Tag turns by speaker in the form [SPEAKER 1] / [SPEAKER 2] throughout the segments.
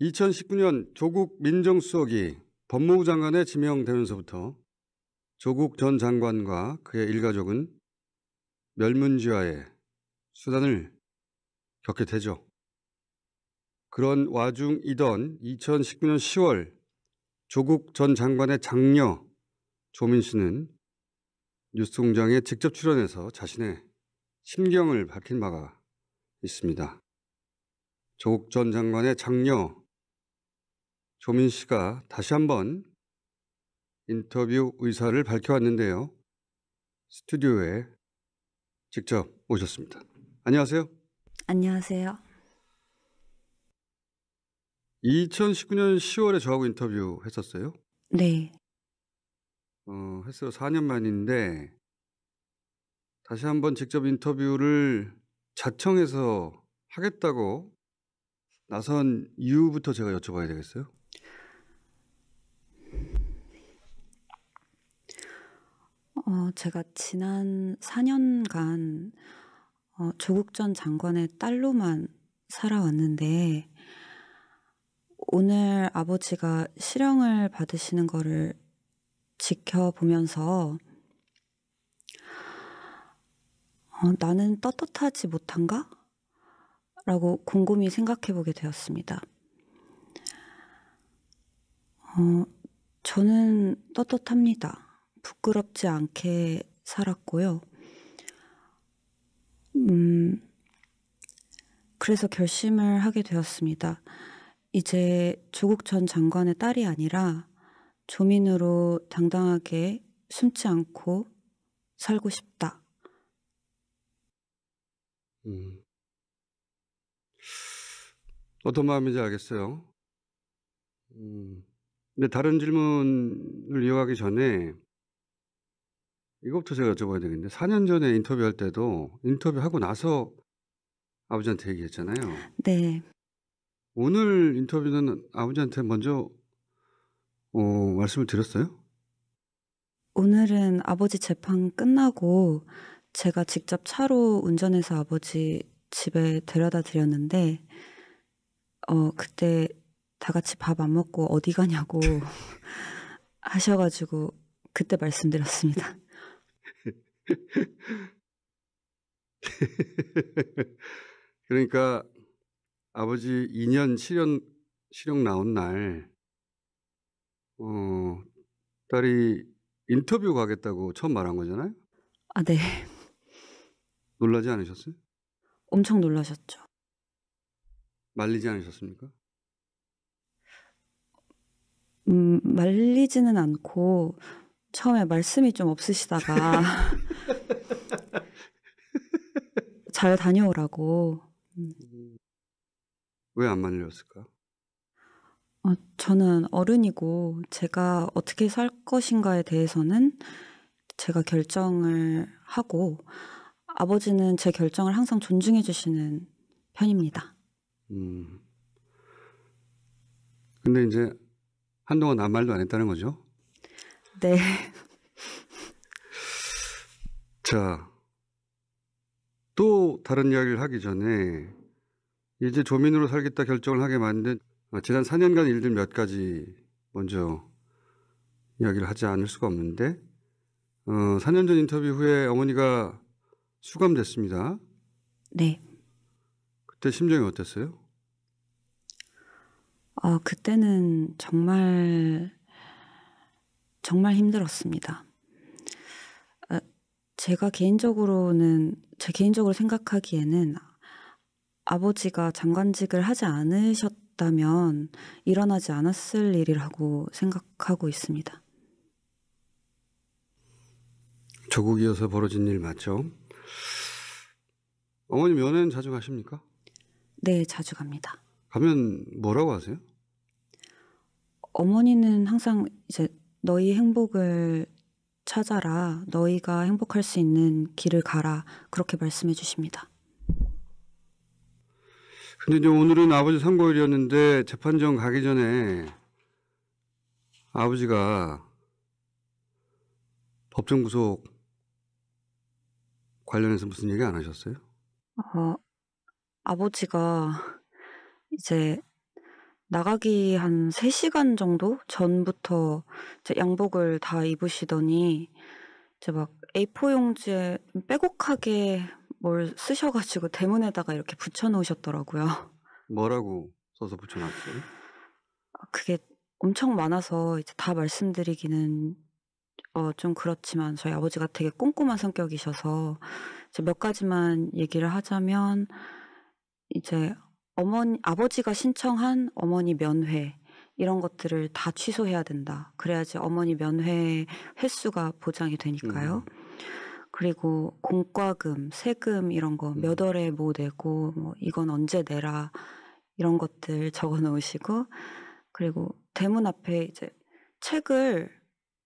[SPEAKER 1] 2019년 조국 민정수석이 법무부 장관에 지명되면서부터 조국 전 장관과 그의 일가족은 멸문지화의 수단을 겪게 되죠. 그런 와중이던 2019년 10월 조국 전 장관의 장녀 조민 씨는 뉴스공장에 직접 출연해서 자신의 심경을 밝힌 바가 있습니다. 조국 전 장관의 장녀 조민 씨가 다시 한번 인터뷰 의사를 밝혀왔는데요. 스튜디오에 직접 오셨습니다. 안녕하세요.
[SPEAKER 2] 안녕하세요.
[SPEAKER 1] 2019년 10월에 저하고 인터뷰 했었어요.
[SPEAKER 2] 네.
[SPEAKER 1] 했어요. 4년 만인데 다시 한번 직접 인터뷰를 자청해서 하겠다고 나선 이유부터 제가 여쭤봐야 되겠어요?
[SPEAKER 2] 제가 지난 4년간 조국 전 장관의 딸로만 살아왔는데 오늘 아버지가 실형을 받으시는 거를 지켜보면서 나는 떳떳하지 못한가? 라고 곰곰이 생각해보게 되었습니다. 저는 떳떳합니다. 부끄럽지 않게 살았고요. 그래서 결심을 하게 되었습니다. 이제 조국 전 장관의 딸이 아니라 조민으로 당당하게 숨지 않고 살고 싶다.
[SPEAKER 1] 어떤 마음인지 알겠어요. 근데 다른 질문을 이어가기 전에 이것부터 제가 여쭤봐야 되겠는데 4년 전에 인터뷰할 때도 인터뷰하고 나서 아버지한테 얘기했잖아요.
[SPEAKER 2] 네.
[SPEAKER 1] 오늘 인터뷰는 아버지한테 먼저 말씀을 드렸어요?
[SPEAKER 2] 오늘은 아버지 재판 끝나고 제가 직접 차로 운전해서 아버지 집에 데려다 드렸는데 그때 다 같이 밥 안 먹고 어디 가냐고 하셔가지고 그때 말씀드렸습니다.
[SPEAKER 1] 그러니까 아버지 2년 실형 나온 날 딸이 인터뷰 가겠다고 처음 말한 거잖아요?
[SPEAKER 2] 아, 네.
[SPEAKER 1] 놀라지 않으셨어요?
[SPEAKER 2] 엄청 놀라셨죠.
[SPEAKER 1] 말리지 않으셨습니까?
[SPEAKER 2] 말리지는 않고 처음에 말씀이 좀 없으시다가 잘 다녀오라고.
[SPEAKER 1] 왜 안 말렸을까?
[SPEAKER 2] 저는 어른이고 제가 어떻게 살 것인가에 대해서는 제가 결정을 하고 아버지는 제 결정을 항상 존중해 주시는 편입니다.
[SPEAKER 1] 근데 이제 한동안 아무 말도 안 했다는 거죠?
[SPEAKER 2] 네.
[SPEAKER 1] 자, 또 다른 이야기를 하기 전에 이제 조민으로 살겠다 결정을 하게 만든 지난 4년간 일들 몇 가지 먼저 이야기를 하지 않을 수가 없는데 4년 전 인터뷰 후에 어머니가 수감됐습니다.
[SPEAKER 2] 네.
[SPEAKER 1] 그때 심정이 어땠어요?
[SPEAKER 2] 그때는 정말 힘들었습니다. 제가 개인적으로 생각하기에는 아버지가 장관직을 하지 않으셨다면 일어나지 않았을 일이라고 생각하고 있습니다.
[SPEAKER 1] 조국이어서 벌어진 일 맞죠? 어머니 면회는 자주 가십니까?
[SPEAKER 2] 네, 자주 갑니다.
[SPEAKER 1] 가면 뭐라고 하세요?
[SPEAKER 2] 어머니는 항상 이제 너희 행복을 찾아라, 너희가 행복할 수 있는 길을 가라, 그렇게 말씀해 주십니다.
[SPEAKER 1] 근데 이제 오늘은 아버지 선고일이었는데 재판정 가기 전에 아버지가 법정 구속 관련해서 무슨 얘기 안 하셨어요?
[SPEAKER 2] 아버지가 이제 나가기 한 3시간 정도 전부터 이제 양복을 다 입으시더니 이제 막 A4 용지에 빼곡하게 뭘 쓰셔 가지고 대문에다가 이렇게 붙여 놓으셨더라고요.
[SPEAKER 1] 뭐라고 써서 붙여놨어요?
[SPEAKER 2] 그게 엄청 많아서 이제 다 말씀드리기는 좀 그렇지만 저희 아버지가 되게 꼼꼼한 성격이셔서 이제 몇 가지만 얘기를 하자면 이제 아버지가 신청한 어머니 면회 이런 것들을 다 취소해야 된다. 그래야지 어머니 면회 횟수가 보장이 되니까요. 그리고 공과금, 세금 이런 거 몇 월에 뭐 내고 뭐 이건 언제 내라 이런 것들 적어 놓으시고 그리고 대문 앞에 이제 책을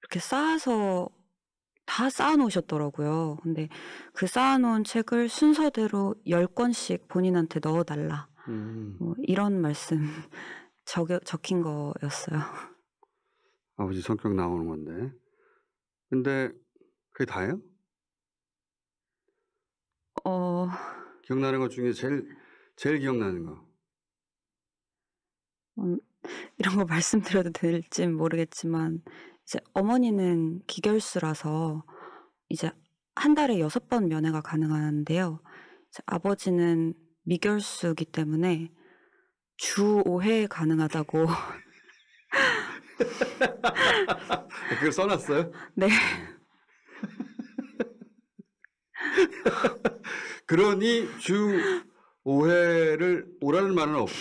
[SPEAKER 2] 이렇게 쌓아서 다 쌓아 놓으셨더라고요. 근데 그 쌓아 놓은 책을 순서대로 10권씩 본인한테 넣어 달라. 뭐 이런 말씀 적힌 거였어요.
[SPEAKER 1] 아버지 성격 나오는 건데. 근데 그게 다예요?
[SPEAKER 2] 어
[SPEAKER 1] 기억나는 것 중에 제일 기억나는 거.
[SPEAKER 2] 이런 거 말씀드려도 될진 모르겠지만 이제 어머니는 기결수라서 이제 한 달에 6번 면회가 가능한데요. 이제 아버지는 미결수이기 때문에 주 5회 가능하다고.
[SPEAKER 1] 그걸 써놨어요?
[SPEAKER 2] 네.
[SPEAKER 1] 그러니 주 5회를 오라는 말은 없고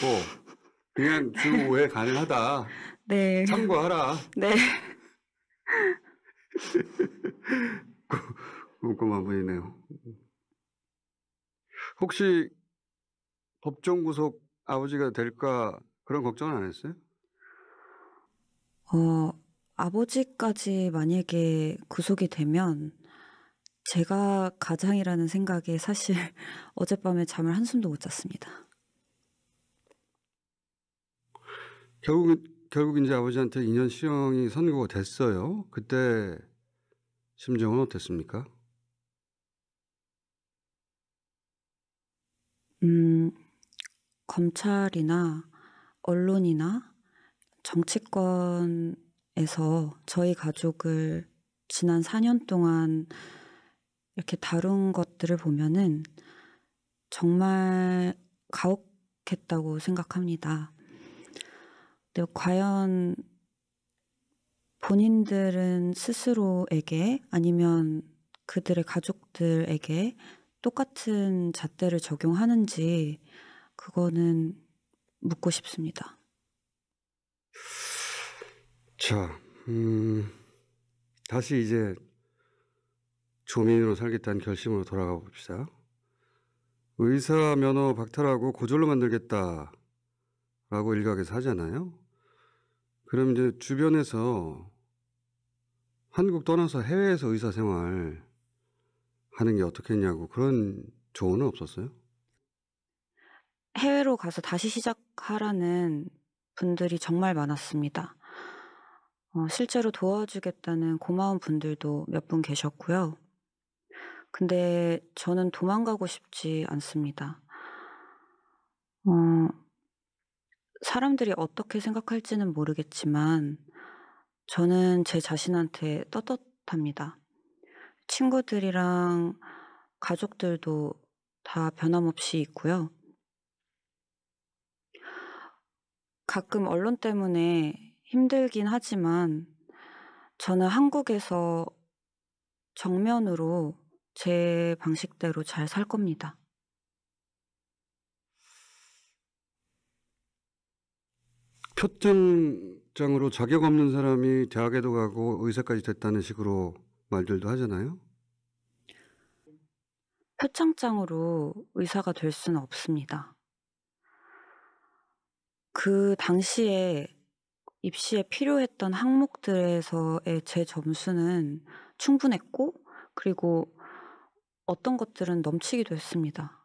[SPEAKER 1] 그냥 주 5회 가능하다.
[SPEAKER 2] 네.
[SPEAKER 1] 참고하라.
[SPEAKER 2] 네.
[SPEAKER 1] 꼼꼼한 분이네요. 혹시 법정 구속 아버지가 될까 그런 걱정은 안 했어요?
[SPEAKER 2] 아버지까지 만약에 구속이 되면 제가 가장이라는 생각에 사실 어젯밤에 잠을 한숨도 못 잤습니다.
[SPEAKER 1] 결국 이제 아버지한테 2년 실형이 선고가 됐어요. 그때 심정은 어땠습니까?
[SPEAKER 2] 검찰이나 언론이나 정치권에서 저희 가족을 지난 4년 동안 이렇게 다룬 것들을 보면은 정말 가혹했다고 생각합니다. 근데 과연 본인들은 스스로에게 아니면 그들의 가족들에게 똑같은 잣대를 적용하는지 그거는 묻고 싶습니다.
[SPEAKER 1] 자, 다시 이제 조민으로 살겠다는 결심으로 돌아가 봅시다. 의사 면허 박탈하고 고졸로 만들겠다라고 일각에서 하잖아요. 그럼 이제 주변에서 한국 떠나서 해외에서 의사 생활 하는 게 어떻겠냐고 그런 조언은 없었어요?
[SPEAKER 2] 해외로 가서 다시 시작하라는 분들이 정말 많았습니다. 실제로 도와주겠다는 고마운 분들도 몇 분 계셨고요. 근데 저는 도망가고 싶지 않습니다. 사람들이 어떻게 생각할지는 모르겠지만 저는 제 자신한테 떳떳합니다. 친구들이랑 가족들도 다 변함없이 있고요. 가끔 언론 때문에 힘들긴 하지만 저는 한국에서 정면으로 제 방식대로 잘 살 겁니다.
[SPEAKER 1] 표창장으로 자격 없는 사람이 대학에도 가고 의사까지 됐다는 식으로 말들도 하잖아요.
[SPEAKER 2] 표창장으로 의사가 될 수는 없습니다. 그 당시에 입시에 필요했던 항목들에서의 제 점수는 충분했고 그리고 어떤 것들은 넘치기도 했습니다.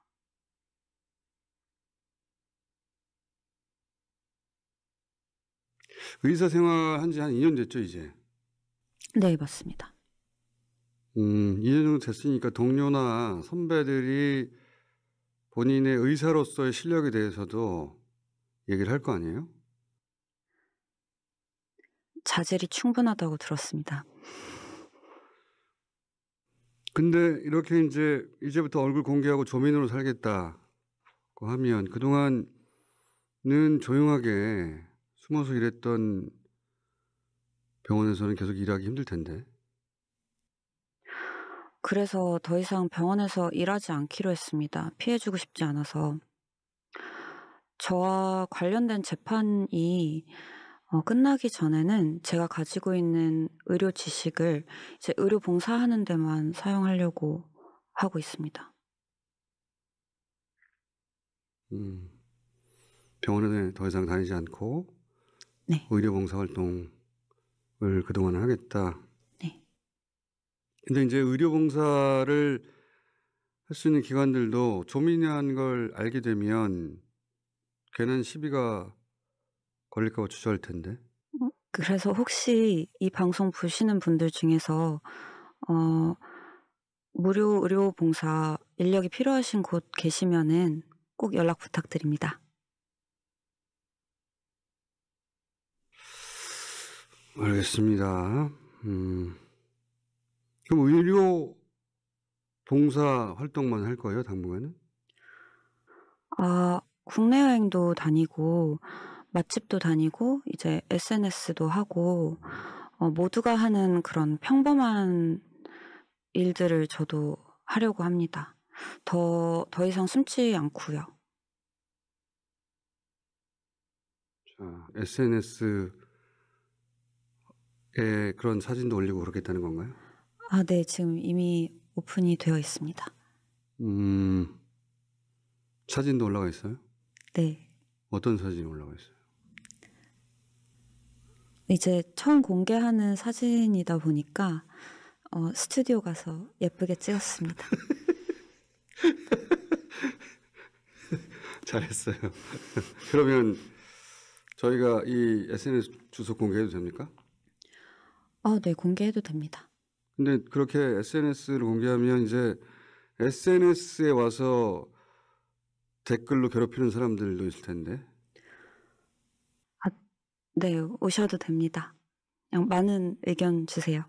[SPEAKER 1] 의사 생활 한 지 한 2년 됐죠, 이제.
[SPEAKER 2] 네, 맞습니다.
[SPEAKER 1] 2년 정도 됐으니까 동료나 선배들이 본인의 의사로서의 실력에 대해서도 얘기를 할 거 아니에요?
[SPEAKER 2] 자질이 충분하다고 들었습니다.
[SPEAKER 1] 근데 이렇게 이제부터 얼굴 공개하고 조민으로 살겠다고 하면 그동안은 조용하게 숨어서 일했던 병원에서는 계속 일하기 힘들 텐데.
[SPEAKER 2] 그래서 더 이상 병원에서 일하지 않기로 했습니다. 피해주고 싶지 않아서. 저와 관련된 재판이 끝나기 전에는 제가 가지고 있는 의료 지식을 이제 의료 봉사하는 데만 사용하려고 하고 있습니다.
[SPEAKER 1] 병원에 더 이상 다니지 않고
[SPEAKER 2] 네.
[SPEAKER 1] 의료 봉사 활동을 그동안 하겠다.
[SPEAKER 2] 네.
[SPEAKER 1] 근데 이제 의료 봉사를 할 수 있는 기관들도 조민이라는 걸 알게 되면 괜한 시비가 걸릴까 봐 주저할 텐데.
[SPEAKER 2] 그래서 혹시 이 방송 보시는 분들 중에서 무료 의료 봉사 인력이 필요하신 곳 계시면은 꼭 연락 부탁드립니다.
[SPEAKER 1] 알겠습니다. 그럼 의료 봉사 활동만 할 거예요, 당분간은?
[SPEAKER 2] 국내 여행도 다니고 맛집도 다니고 이제 SNS도 하고 모두가 하는 그런 평범한 일들을 저도 하려고 합니다. 더 이상 숨지 않고요.
[SPEAKER 1] 자, SNS에 그런 사진도 올리고 그러겠다는 건가요?
[SPEAKER 2] 네. 지금 이미 오픈이 되어 있습니다.
[SPEAKER 1] 사진도 올라가 있어요?
[SPEAKER 2] 네.
[SPEAKER 1] 어떤 사진이 올라가 있어요?
[SPEAKER 2] 이제 처음 공개하는 사진이다 보니까 스튜디오 가서 예쁘게 찍었습니다.
[SPEAKER 1] 잘했어요. 그러면 저희가 이 SNS 주소 공개해도 됩니까?
[SPEAKER 2] 네. 공개해도 됩니다.
[SPEAKER 1] 근데 그렇게 SNS를 공개하면 이제 SNS에 와서 댓글로 괴롭히는 사람들도 있을 텐데.
[SPEAKER 2] 네. 오셔도 됩니다. 그냥 많은 의견 주세요.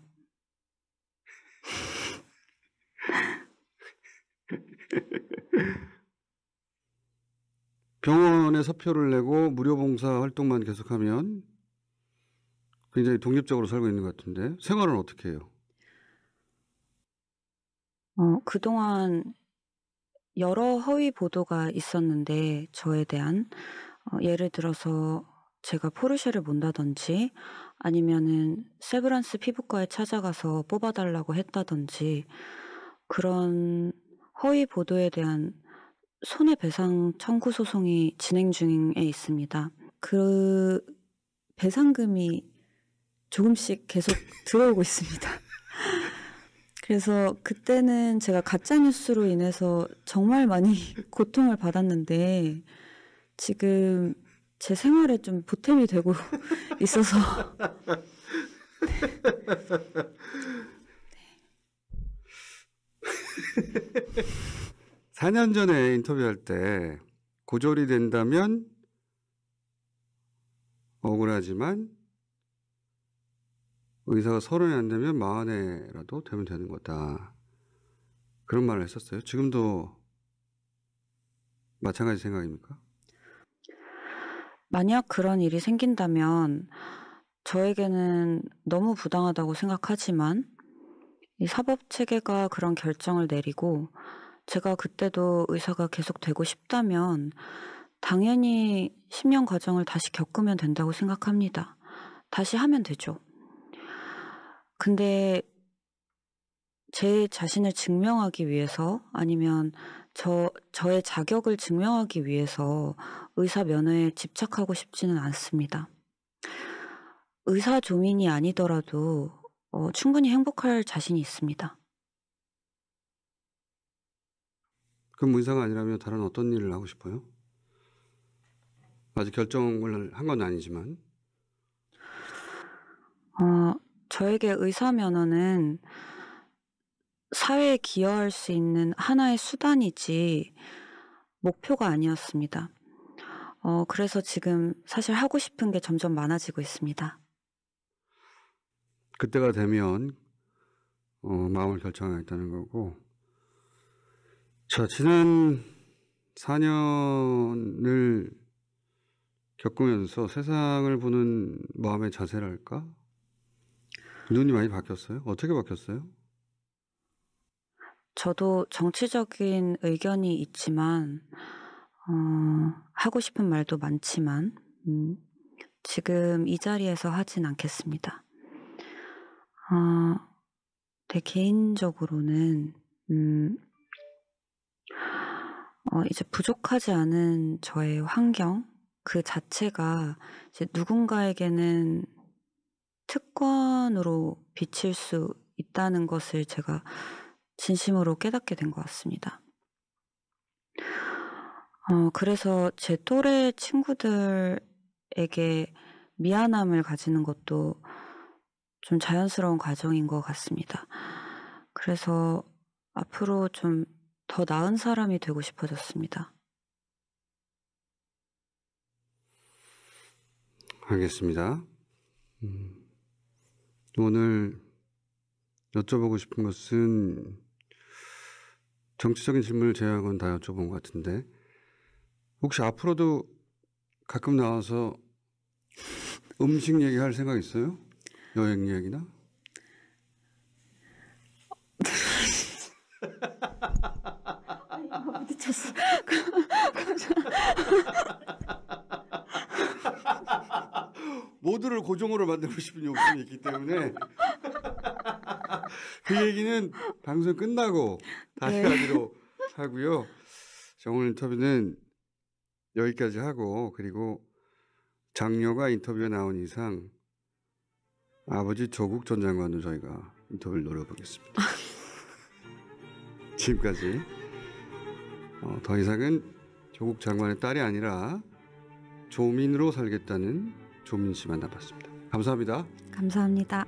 [SPEAKER 1] 병원에 서표를 내고 무료 봉사 활동만 계속하면 굉장히 독립적으로 살고 있는 것 같은데 생활은 어떻게 해요?
[SPEAKER 2] 그동안 여러 허위 보도가 있었는데 저에 대한 예를 들어서 제가 포르쉐를 몬다든지 아니면은 세브란스 피부과에 찾아가서 뽑아달라고 했다든지 그런 허위 보도에 대한 손해배상 청구 소송이 진행 중에 있습니다. 그 배상금이 조금씩 계속 들어오고 있습니다. 그래서 그때는 제가 가짜 뉴스로 인해서 정말 많이 고통을 받았는데 지금 제 생활에 좀 보탬이 되고 있어서
[SPEAKER 1] 4년 전에 인터뷰할 때 고졸이 된다면 억울하지만 의사가 30이 안 되면 40에라도 되면 되는 거다. 그런 말을 했었어요. 지금도 마찬가지 생각입니까?
[SPEAKER 2] 만약 그런 일이 생긴다면 저에게는 너무 부당하다고 생각하지만 이 사법체계가 그런 결정을 내리고 제가 그때도 의사가 계속 되고 싶다면 당연히 10년 과정을 다시 겪으면 된다고 생각합니다. 다시 하면 되죠. 근데 제 자신을 증명하기 위해서 아니면 저의 자격을 증명하기 위해서 의사 면허에 집착하고 싶지는 않습니다. 의사 조민이 아니더라도 충분히 행복할 자신이 있습니다.
[SPEAKER 1] 그럼 의사가 아니라면 다른 어떤 일을 하고 싶어요? 아직 결정을 한 건 아니지만.
[SPEAKER 2] 저에게 의사 면허는 사회에 기여할 수 있는 하나의 수단이지 목표가 아니었습니다. 그래서 지금 사실 하고 싶은 게 점점 많아지고 있습니다.
[SPEAKER 1] 그때가 되면 마음을 결정하겠다는 거고. 자, 지난 4년을 겪으면서 세상을 보는 마음의 자세랄까? 눈이 많이 바뀌었어요? 어떻게 바뀌었어요?
[SPEAKER 2] 저도 정치적인 의견이 있지만, 하고 싶은 말도 많지만, 지금 이 자리에서 하진 않겠습니다. 내 개인적으로는, 이제 부족하지 않은 저의 환경, 그 자체가 이제 누군가에게는 특권으로 비칠 수 있다는 것을 제가 진심으로 깨닫게 된 것 같습니다. 그래서 제 또래 친구들에게 미안함을 가지는 것도 좀 자연스러운 과정인 것 같습니다. 그래서 앞으로 좀 더 나은 사람이 되고 싶어졌습니다.
[SPEAKER 1] 알겠습니다. 오늘 여쭤보고 싶은 것은 정치적인 질문을 제외하고는 다 여쭤본 것 같은데 혹시 앞으로도 가끔 나와서 음식 얘기할 생각 있어요? 여행 얘기나?
[SPEAKER 2] 미쳤어.
[SPEAKER 1] 모두를 고정으로 만들고 싶은 욕심이 있기 때문에 그 얘기는 방송 끝나고 다시 하기로 하고요. 자, 오늘 인터뷰는 여기까지 하고 그리고 장녀가 인터뷰에 나온 이상 아버지 조국 전 장관도 저희가 인터뷰를 노려보겠습니다. 지금까지 더 이상은 조국 장관의 딸이 아니라 조민으로 살겠다는 조민 씨 만나봤습니다. 감사합니다.
[SPEAKER 2] 감사합니다.